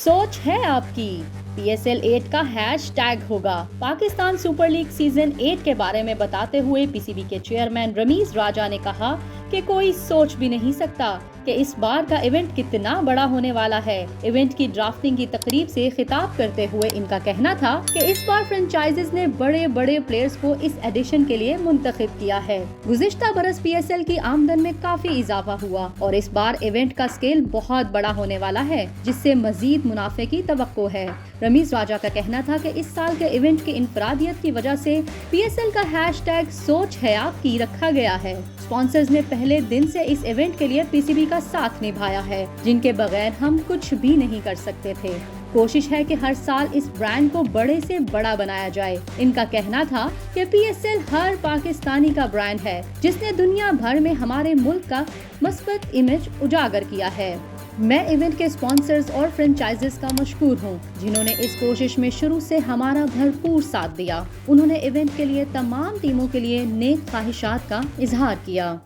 सोच है आपकी। PSL 8 का हैश टैग होगा। पाकिस्तान सुपर लीग सीजन 8 के बारे में बताते हुए PCB के चेयरमैन रमीज राजा ने कहा कि कोई सोच भी नहीं सकता कि इस बार का इवेंट कितना बड़ा होने वाला है। इवेंट की ड्राफ्टिंग की तकरीब से खिताब करते हुए इनका कहना था कि इस बार फ्रेंचाइजीज ने बड़े बड़े प्लेयर्स को इस एडिशन के लिए मुंतखब किया है। गुज़िश्ता बरस PSL की आमदन में काफी इजाफा हुआ और इस बार इवेंट का स्केल बहुत बड़ा होने वाला है, जिससे मजीद मुनाफे की तवक्को है। रमीज राजा का कहना था कि इस साल के इवेंट की इनफरादियत की वजह से PSL का हैशटैग सोच है आपकी रखा गया है। स्पॉन्सर्स ने पहले दिन से इस इवेंट के लिए PCB का साथ निभाया है, जिनके बगैर हम कुछ भी नहीं कर सकते थे। कोशिश है कि हर साल इस ब्रांड को बड़े से बड़ा बनाया जाए। इनका कहना था कि PSL हर पाकिस्तानी का ब्रांड है, जिसने दुनिया भर में हमारे मुल्क का मस्बत इमेज उजागर किया है। मैं इवेंट के स्पॉन्सर्स और फ्रेंचाइजीज का मशकूर हूँ, जिन्होंने इस कोशिश में शुरू से हमारा भरपूर साथ दिया। उन्होंने इवेंट के लिए तमाम टीमों के लिए नेक ख्वाहिशात का इजहार किया।